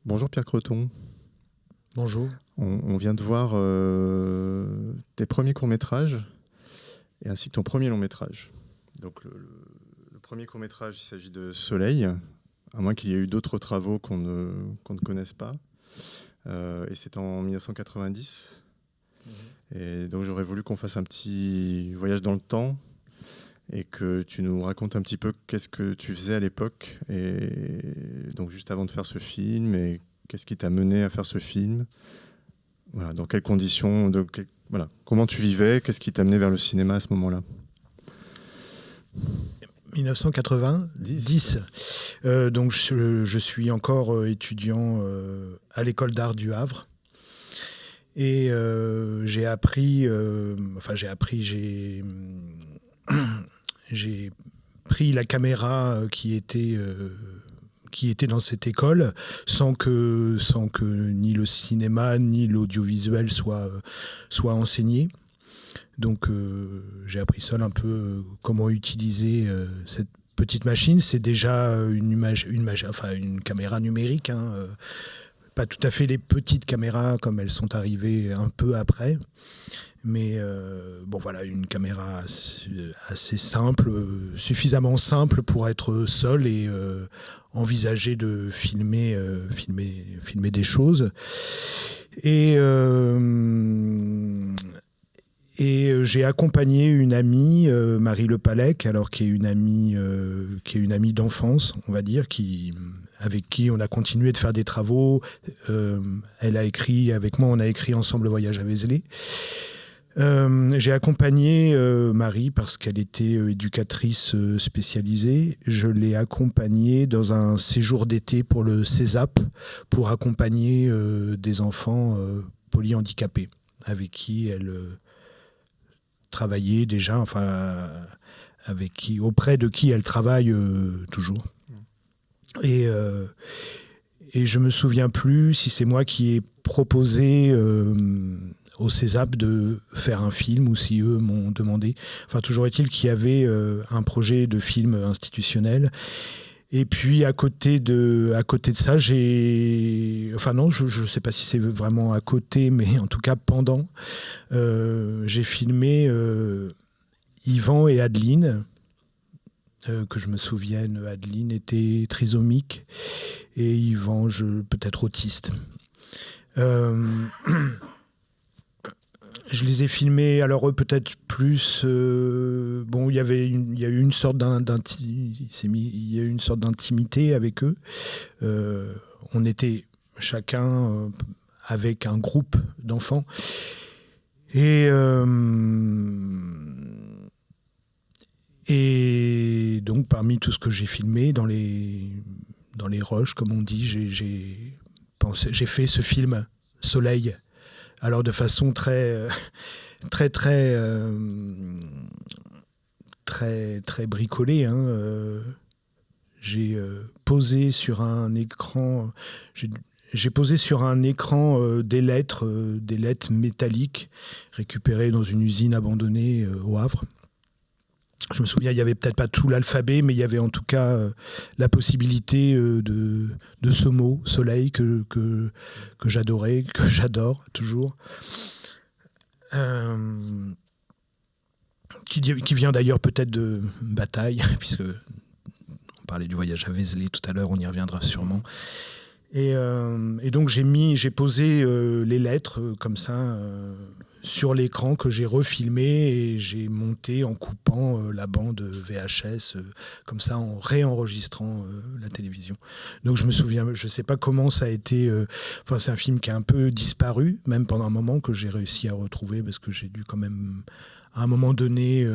Bonjour Pierre Creton. Bonjour. On vient de voir tes premiers courts-métrages et ainsi que ton premier long-métrage. Donc le premier court-métrage, il s'agit de Soleil, à moins qu'il y ait eu d'autres travaux qu'on ne connaisse pas. Et c'est en 1990. Et donc j'aurais voulu qu'on fasse un petit voyage dans le temps et que tu nous racontes un petit peu qu'est-ce que tu faisais à l'époque, et donc juste avant de faire ce film, et qu'est-ce qui t'a mené à faire ce film. Voilà, dans quelles conditions, voilà, comment tu vivais, qu'est-ce qui t'a amené vers le cinéma à ce moment-là. 1990. Donc je suis encore étudiant à l'école d'art du Havre. Et j'ai pris la caméra qui était dans cette école sans que ni le cinéma ni l'audiovisuel soit enseigné. Donc j'ai appris seul un peu comment utiliser cette petite machine. C'est déjà une caméra numérique, hein, pas tout à fait les petites caméras comme elles sont arrivées un peu après. Mais bon voilà, une caméra assez simple, suffisamment simple pour être seul et envisager de filmer des choses. Et j'ai accompagné une amie, Marie Le Pallec, qui est une amie d'enfance, on va dire, avec qui on a continué de faire des travaux. Elle a écrit avec moi, on a écrit ensemble Le Voyage à Vézelay. J'ai accompagné Marie parce qu'elle était éducatrice spécialisée. Je l'ai accompagnée dans un séjour d'été pour le CESAP, pour accompagner des enfants polyhandicapés avec qui elle travaillait déjà, auprès de qui elle travaille toujours. Et je me souviens plus si c'est moi qui ai proposé au CESAP de faire un film ou si eux m'ont demandé. Enfin, toujours est-il qu'il y avait un projet de film institutionnel. Et puis à côté de ça, je ne sais pas si c'est vraiment à côté, mais en tout cas pendant, j'ai filmé Yvan et Adeline. Que je me souvienne, Adeline était trisomique et Yvan, peut-être autiste. Je les ai filmés, alors eux peut-être plus. Il y a eu une sorte d'intimité avec eux. On était chacun avec un groupe d'enfants. Et donc parmi tout ce que j'ai filmé dans les rushs, comme on dit, j'ai fait ce film Soleil. Alors de façon très bricolée, hein. J'ai posé sur un écran. J'ai posé sur un écran des lettres métalliques récupérées dans une usine abandonnée au Havre. Je me souviens, il n'y avait peut-être pas tout l'alphabet, mais il y avait en tout cas la possibilité de ce mot, soleil, que j'adorais, que j'adore toujours. Qui vient d'ailleurs peut-être de Bataille, puisque on parlait du voyage à Vézelay tout à l'heure, on y reviendra sûrement. Et donc j'ai posé les lettres comme ça sur l'écran que j'ai refilmé et j'ai monté en coupant la bande VHS comme ça, en réenregistrant la télévision. Donc je me souviens, je sais pas comment ça a été. C'est un film qui a un peu disparu, même pendant un moment, que j'ai réussi à retrouver parce que j'ai dû quand même à un moment donné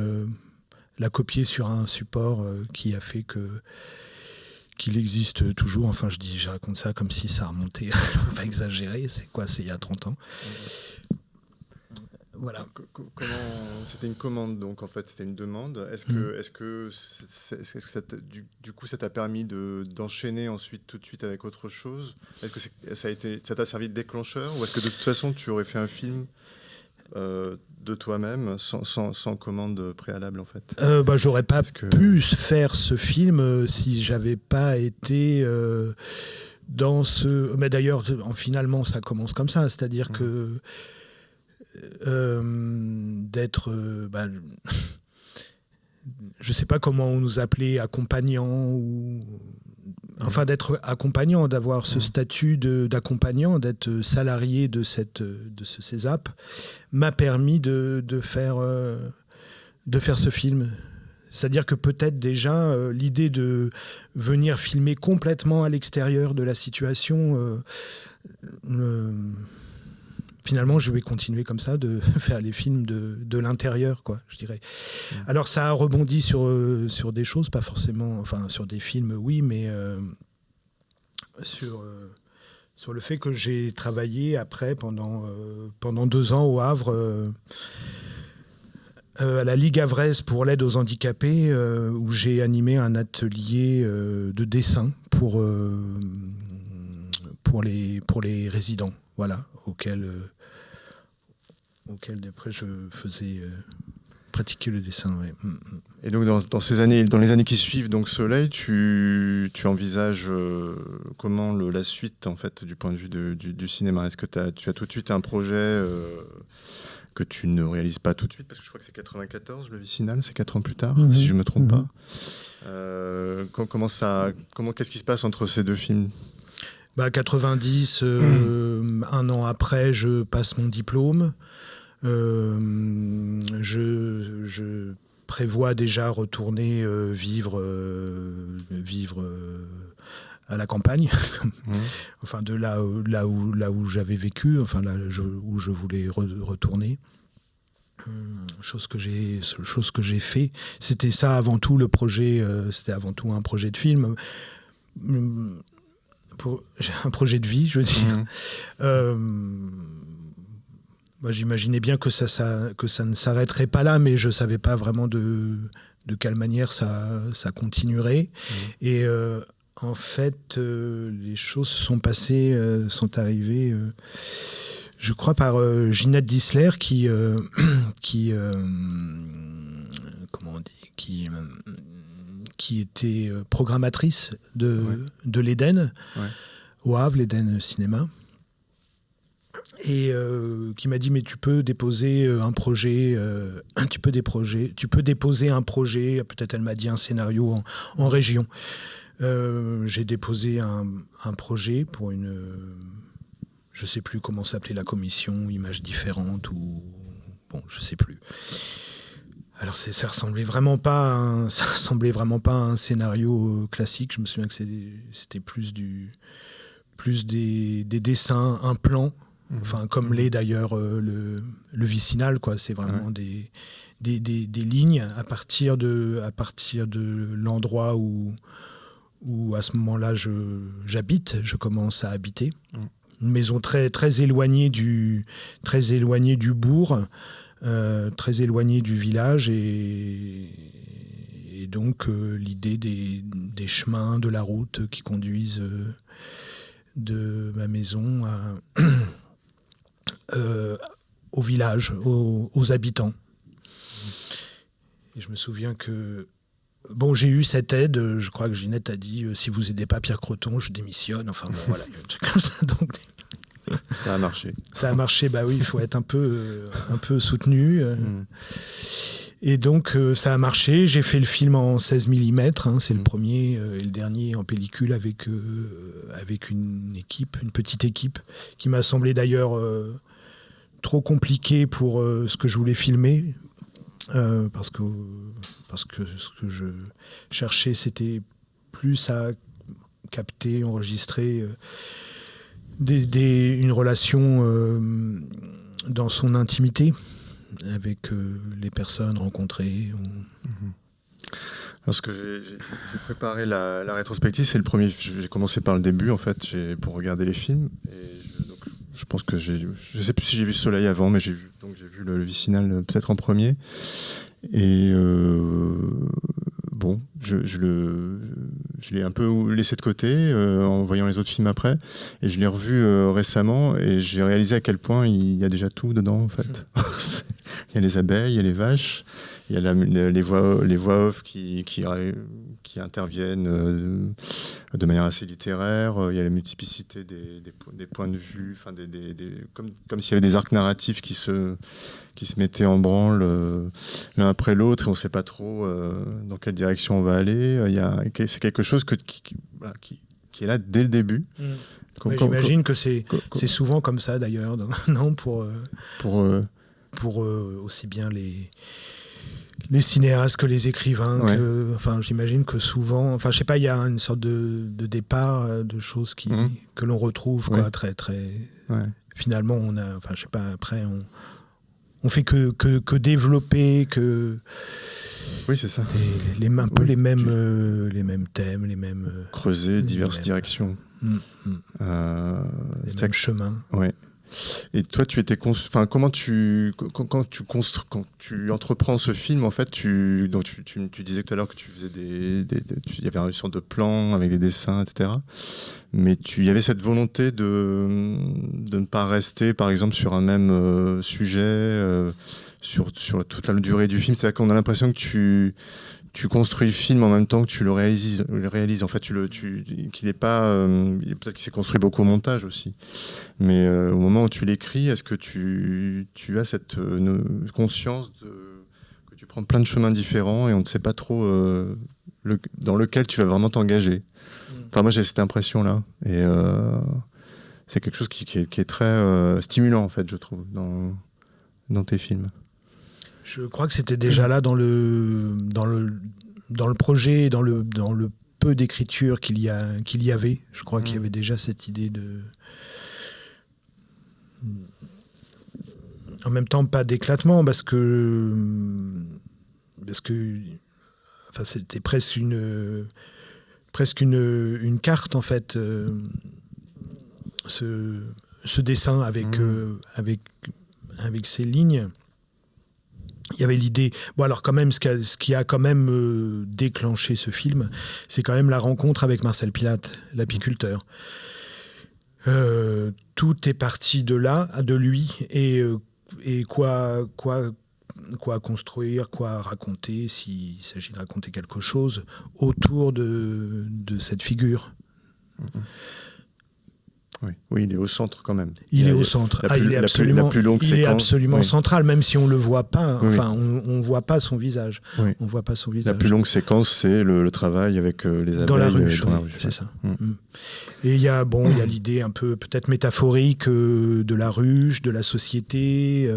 la copier sur un support qui a fait qu'il existe toujours. Enfin, je raconte ça comme si ça remontait, faut pas exagérer, c'est il y a 30 ans. Voilà. Comment c'était une commande, donc en fait c'était une demande. Est-ce que du coup ça t'a permis d'enchaîner ensuite tout de suite avec autre chose? Est-ce que ça t'a servi de déclencheur, ou est-ce que de toute façon tu aurais fait un film de toi-même sans commande préalable en fait? J'aurais pas pu faire ce film si j'avais pas été Mais d'ailleurs, finalement, ça commence comme ça, c'est-à-dire que d'être... je ne sais pas comment on nous appelait, accompagnant, ou... Enfin, d'être accompagnant, d'avoir ce statut d'accompagnant, d'être salarié de ce CESAP, m'a permis de faire ce film. C'est-à-dire que peut-être déjà, l'idée de venir filmer complètement à l'extérieur de la situation, finalement, je vais continuer comme ça, de faire les films de l'intérieur, quoi, je dirais. Alors, ça a rebondi sur des choses, pas forcément... Enfin, sur des films, oui, mais sur le fait que j'ai travaillé après, pendant 2 ans au Havre... à la Ligue havraise pour l'aide aux handicapés, où j'ai animé un atelier de dessin pour les résidents, voilà, auquel après je faisais pratiquer le dessin. Ouais. Et donc dans les années qui suivent, donc Soleil, tu envisages comment la suite, en fait, du point de vue du cinéma? Est-ce que tu as tout de suite un projet que tu ne réalises pas tout de suite, parce que je crois que c'est 94, le Vicinal, c'est 4 ans plus tard, si je ne me trompe pas. Qu'est-ce qui se passe entre ces deux films? 90, 1 an après, je passe mon diplôme. Je prévois déjà retourner vivre à la campagne, enfin de là où j'avais vécu, enfin où je voulais retourner. Chose que j'ai fait. C'était ça avant tout le projet. C'était avant tout un projet de film, un projet de vie, je veux dire. Moi, j'imaginais bien que ça ne s'arrêterait pas là, mais je savais pas vraiment de quelle manière ça continuerait. Et en fait, les choses sont arrivées, je crois, par Ginette Dissler qui était programmatrice de l'Éden, au Havre, l'Éden Cinéma, et qui m'a dit: mais tu peux déposer un projet, tu peux déposer un projet, peut-être elle m'a dit un scénario en région. J'ai déposé un projet pour je ne sais plus comment s'appelait la commission, Images différentes, ou bon, je ne sais plus. Alors ça ressemblait vraiment pas à un scénario classique. Je me souviens que c'était plus des dessins, un plan, enfin comme l'est d'ailleurs le Vicinal, quoi. C'est vraiment des lignes à partir de l'endroit où à ce moment-là je commence à habiter. Une maison très très éloignée du bourg, très éloignée du village, et donc l'idée des chemins, de la route qui conduisent de ma maison au village, aux habitants. Et je me souviens que j'ai eu cette aide. Je crois que Ginette a dit: si vous aidez pas Pierre Croton, je démissionne. Enfin bon, voilà, un truc comme ça. Donc ça a marché. Ça a marché. Bah oui, il faut être un peu soutenu. Et donc ça a marché. J'ai fait le film en 16 mm. C'est le premier et le dernier en pellicule avec une petite équipe qui m'a semblé d'ailleurs trop compliqué pour ce que je voulais filmer. Parce que ce que je cherchais, c'était plus à capter, enregistrer une relation dans son intimité avec les personnes rencontrées. Lorsque j'ai préparé la rétrospective, c'est le premier. J'ai commencé par le début, en fait, pour regarder les films. Et donc, je pense que je sais plus si j'ai vu Soleil avant, mais j'ai vu le Vicinal peut-être en premier. Et bon, je l'ai un peu laissé de côté en voyant les autres films après, et je l'ai revu récemment, et j'ai réalisé à quel point il y a déjà tout dedans, en fait. Il y a les abeilles, il y a les vaches, Il y a les voix off qui interviennent de manière assez littéraire. Il y a la multiplicité des points de vue, enfin comme s'il y avait des arcs narratifs qui se mettaient en branle l'un après l'autre et on ne sait pas trop dans quelle direction on va aller. C'est quelque chose qui est là dès le début. J'imagine que c'est souvent comme ça d'ailleurs, non, pour aussi bien les cinéastes que les écrivains. Ouais. J'imagine que souvent, je sais pas, il y a une sorte de départ de choses que l'on retrouve, quoi, très très. Ouais. Finalement, je sais pas, après on fait que développer, que. Oui, c'est ça. Un peu les mêmes thèmes, les mêmes. Creuser diverses directions. Les mêmes chemins. Ouais. Et toi, comment quand tu entreprends ce film, en fait, tu disais tout à l'heure que tu faisais il y avait une sorte de plan avec des dessins, etc. Mais il y avait cette volonté de ne pas rester, par exemple, sur un même sujet, sur toute la durée du film. C'est-à-dire qu'on a l'impression que tu construis le film en même temps que tu le réalises. En fait, qu'il est pas, peut-être qu'il s'est construit beaucoup au montage aussi. Mais au moment où tu l'écris, est-ce que tu as cette conscience que tu prends plein de chemins différents et on ne sait pas trop dans lequel tu vas vraiment t'engager. Enfin, moi, j'ai cette impression-là. Et c'est quelque chose qui est très stimulant, en fait, je trouve, dans tes films. Je crois que c'était déjà là dans le projet, dans le peu d'écriture qu'il y avait. Je crois qu'il y avait déjà cette idée de... En même temps, pas d'éclatement, parce que c'était presque une carte, en fait, ce dessin avec ces lignes. Il y avait l'idée... Bon, alors quand même, ce qui a quand même déclenché ce film, c'est quand même la rencontre avec Marcel Pilate, l'apiculteur. Tout est parti de là, de lui, et quoi construire, quoi raconter, s'il s'agit de raconter quelque chose, autour de cette figure. Oui, il est au centre quand même. Il est au centre. Il est absolument central, même si on le voit pas. Enfin, on voit pas son visage. Oui. On voit pas son visage. La plus longue séquence, c'est le travail avec les abeilles dans la ruche. C'est ouais. ça. Et il y a l'idée un peu peut-être métaphorique de la ruche, de la société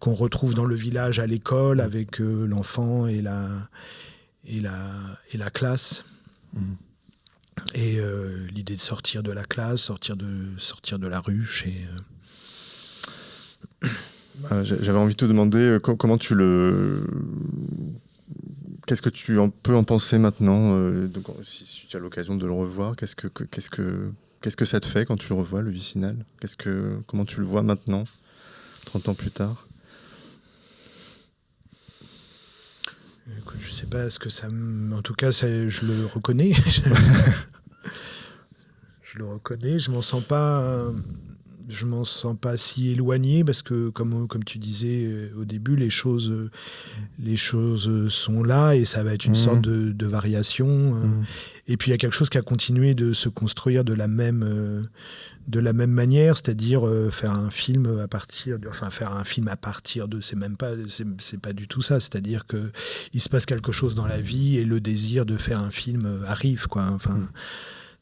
qu'on retrouve dans le village à l'école avec l'enfant et la classe. Et l'idée de sortir de la classe, sortir de la ruche. J'avais envie de te demander comment qu'est-ce que tu peux en penser maintenant, donc, si tu as l'occasion de le revoir, qu'est-ce que ça te fait quand tu le revois, le Vicinal ? Comment tu le vois maintenant, 30 ans plus tard ? Écoute, je sais pas ce que ça en tout cas, je le reconnais. Je le reconnais, je m'en sens pas si éloigné, parce que comme tu disais au début, les choses sont là et ça va être une sorte de variation. Et puis il y a quelque chose qui a continué de se construire de la même manière, c'est-à-dire faire un film à partir de, c'est pas du tout ça, c'est-à-dire que il se passe quelque chose dans la vie et le désir de faire un film arrive, quoi. Enfin,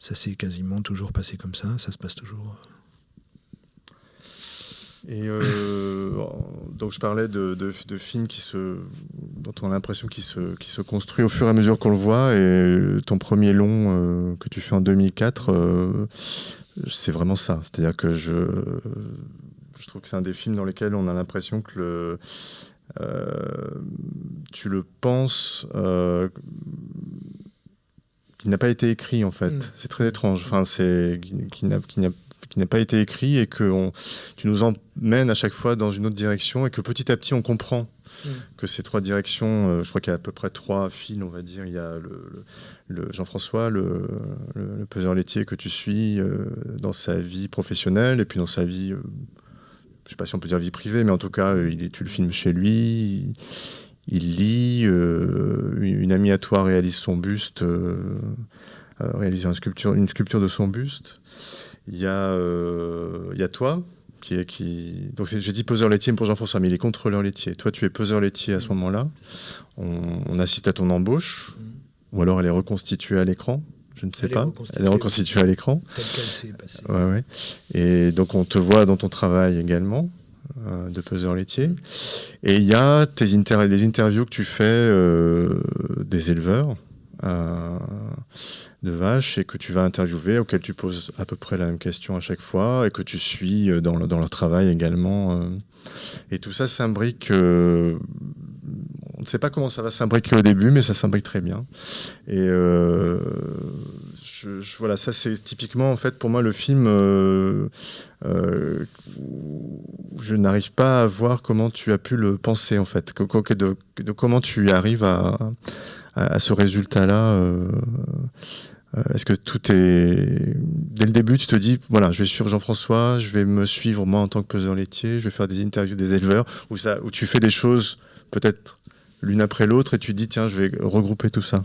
ça s'est quasiment toujours passé comme ça se passe toujours. Et donc je parlais de films dont on a l'impression qu'ils se construit au fur et à mesure qu'on le voit, et ton premier long que tu fais en 2004, c'est vraiment ça. C'est-à-dire que je trouve que c'est un des films dans lesquels on a l'impression que tu le penses qui n'a pas été écrit, en fait. C'est très étrange. Enfin, qui n'a pas été écrit, et que tu nous emmènes à chaque fois dans une autre direction, et que petit à petit on comprend que ces trois directions, je crois qu'il y a à peu près 3 fils, on va dire. Il y a le Jean-François, le peseur laitier que tu suis dans sa vie professionnelle, et puis dans sa vie, je sais pas si on peut dire vie privée, mais en tout cas tu le filmes chez lui. il lit, une amie à toi réalise son buste, réalise une sculpture de son buste. Il y a toi, donc j'ai dit peseur laitier pour Jean-François, mais il est contrôleur laitier. Toi, tu es peseur laitier à ce moment-là. On assiste à ton embauche, ou alors elle est reconstituée à l'écran. Je ne sais pas. Elle est reconstituée à l'écran. Telle qu'elle s'est passée. Ouais. Et donc on te voit dans ton travail également de peseur laitier. Et il y a les interviews que tu fais des éleveurs de vaches et que tu vas interviewer, auxquels tu poses à peu près la même question à chaque fois et que tu suis dans leur travail également. Et tout ça s'imbrique. On ne sait pas comment ça va s'imbriquer au début, mais ça s'imbrique très bien. Et voilà, ça c'est typiquement en fait pour moi le film où je n'arrive pas à voir comment tu as pu le penser en fait, de comment tu arrives à ce résultat-là. Est-ce que tout est... Dès le début, tu te dis, voilà, je vais suivre Jean-François, je vais me suivre moi en tant que peseur laitier, je vais faire des interviews des éleveurs, où tu fais des choses peut-être l'une après l'autre et tu te dis, tiens, je vais regrouper tout ça.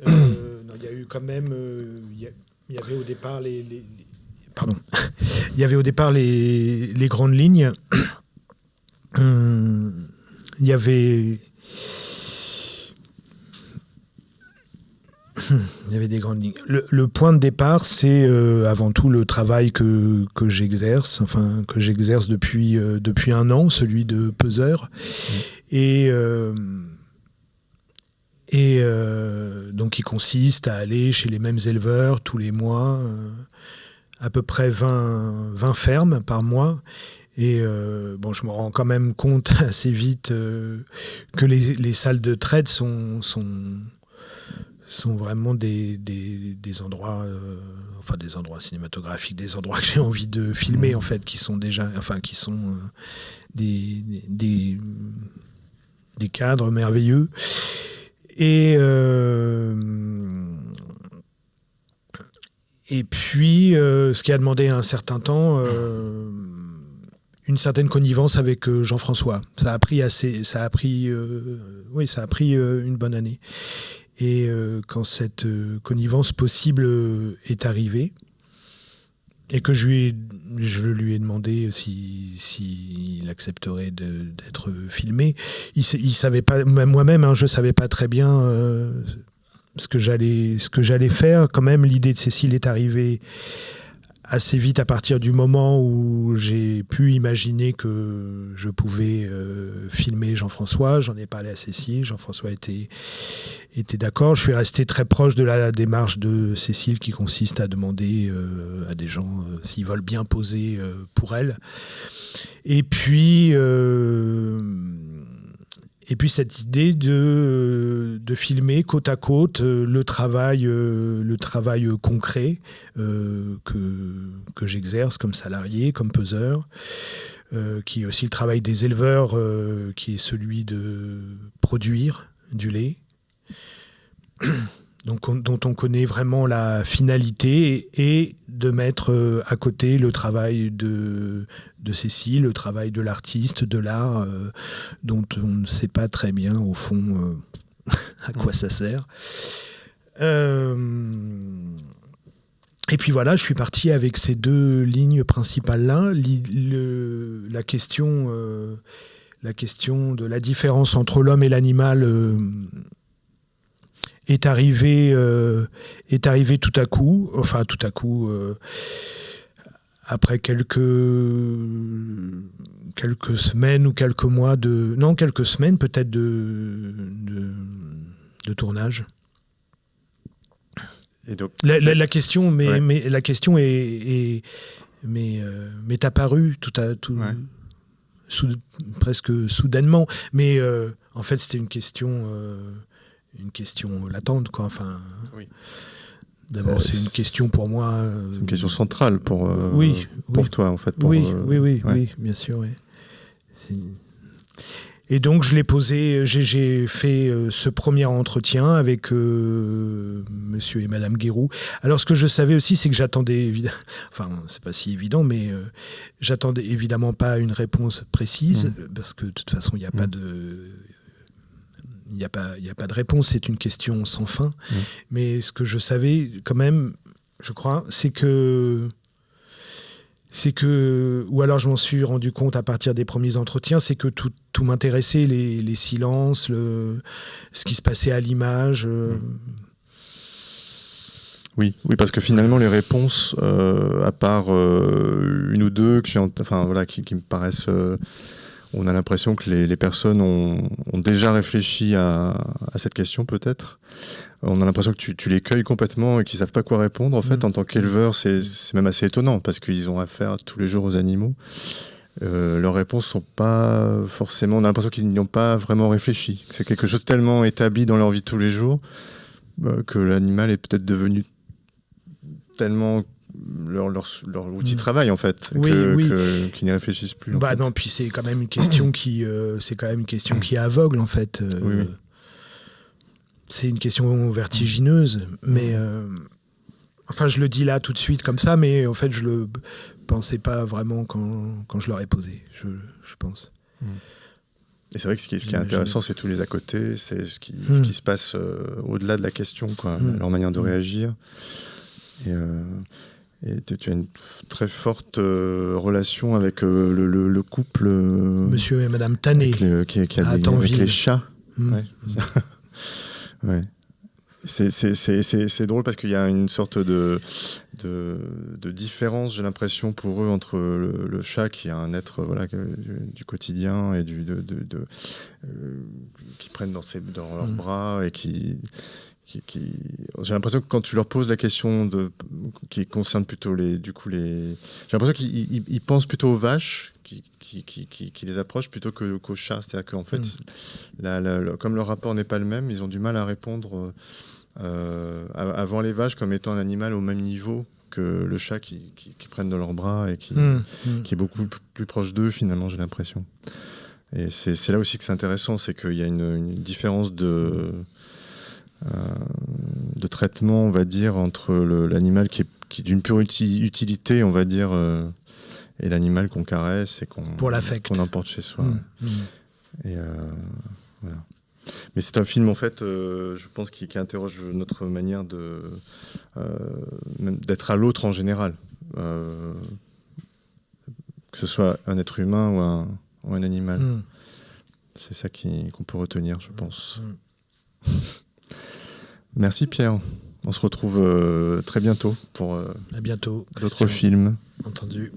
Non, il y a eu quand même... Il y avait au départ pardon. Il y avait au départ les grandes lignes. Il y avait... Il y avait des grandes lignes. Le point de départ, c'est avant tout le travail que j'exerce, depuis 1 an, celui de peseur. Et donc qui consiste à aller chez les mêmes éleveurs tous les mois, à peu près 20 fermes par mois. Et je me rends quand même compte assez vite que les salles de traite sont vraiment des endroits, des endroits cinématographiques, des endroits que j'ai envie de filmer en fait, qui sont des cadres merveilleux. Et puis, ce qui a demandé un certain temps, une certaine connivence avec Jean-François. Ça a pris une bonne année. Et quand cette connivence possible est arrivée, et que je lui ai demandé s'il accepterait d'être filmé, il savait pas, même moi-même, je savais pas très bien ce que j'allais faire. Quand même, l'idée de Cécile est arrivée assez vite à partir du moment où j'ai pu imaginer que je pouvais filmer Jean-François. J'en ai parlé à Cécile, Jean-François était d'accord. Je suis resté très proche de la démarche de Cécile qui consiste à demander à des gens s'ils veulent bien poser pour elle. Et puis cette idée de filmer côte à côte le travail concret que j'exerce comme salarié, comme peseur, qui est aussi le travail des éleveurs, qui est celui de produire du lait, donc dont on connaît vraiment la finalité, et de mettre à côté le travail de Cécile, le travail de l'artiste, de l'art, dont on ne sait pas très bien au fond à quoi ça sert. Et puis voilà, je suis parti avec ces 2 lignes principales-là. La question de la différence entre l'homme et l'animal est arrivée tout à coup, après quelques semaines ou quelques mois quelques semaines peut-être de tournage. Et donc, la question m'est apparue presque soudainement, mais en fait c'était une question latente, quoi. Oui. D'abord, c'est une question pour moi. C'est une question centrale pour toi, en fait. Oui, bien sûr. Oui. Et donc, je l'ai posé, j'ai fait ce premier entretien avec monsieur et madame Guéroux. Alors, ce que je savais aussi, c'est que j'attendais, enfin, c'est pas si évident, mais j'attendais évidemment pas une réponse précise, parce que de toute façon, il n'y a pas de... Il n'y a pas de réponse, c'est une question sans fin. Mais ce que je savais quand même, je crois, c'est que, ou alors je m'en suis rendu compte à partir des premiers entretiens, c'est que tout m'intéressait, les silences, ce qui se passait à l'image. Oui, parce que finalement les réponses, à part une ou deux qui me paraissent... on a l'impression que les personnes ont déjà réfléchi à cette question peut-être. On a l'impression que tu les cueilles complètement et qu'ils savent pas quoi répondre. En fait, en tant qu'éleveur, c'est même assez étonnant parce qu'ils ont affaire tous les jours aux animaux. Leurs réponses sont pas forcément... On a l'impression qu'ils n'y ont pas vraiment réfléchi. C'est quelque chose de tellement établi dans leur vie de tous les jours que l'animal est peut-être devenu tellement... leur outil de travail en fait, qu'ils n'y réfléchissent plus. Non, puis c'est quand même une question qui est aveugle en fait. C'est une question vertigineuse, mais enfin je le dis là tout de suite comme ça, mais en fait je le pensais pas vraiment quand je l'aurais posé, je pense. Et c'est vrai que ce qui est intéressant, c'est tous les à côté, c'est ce qui se passe au-delà de la question, quoi, leur manière de réagir. Et tu as une très forte relation avec le couple... Monsieur et madame Tanet. Avec les chats. Ouais. C'est drôle parce qu'il y a une sorte de différence, j'ai l'impression, pour eux, entre le chat, qui est un être du quotidien et qui prennent dans leurs bras et qui j'ai l'impression que quand tu leur poses la question qui concerne plutôt j'ai l'impression qu'ils pensent plutôt aux vaches qui les approchent plutôt qu'aux chats. C'est-à-dire qu'en fait, comme leur rapport n'est pas le même, ils ont du mal à répondre avant les vaches comme étant un animal au même niveau que le chat qui prennent dans leurs bras et qui est beaucoup plus proche d'eux, finalement, j'ai l'impression. Et c'est là aussi que c'est intéressant, c'est qu'il y a une différence de traitement, on va dire, entre l'animal qui est d'une pure utilité, on va dire, et l'animal qu'on caresse et qu'on emporte chez soi. Et voilà. Mais c'est un film, en fait, je pense, qui interroge notre manière d'être à l'autre en général. Que ce soit un être humain ou un animal. C'est ça qu'on peut retenir, je pense. Merci Pierre. On se retrouve très bientôt pour à bientôt. d'autres films. Entendu.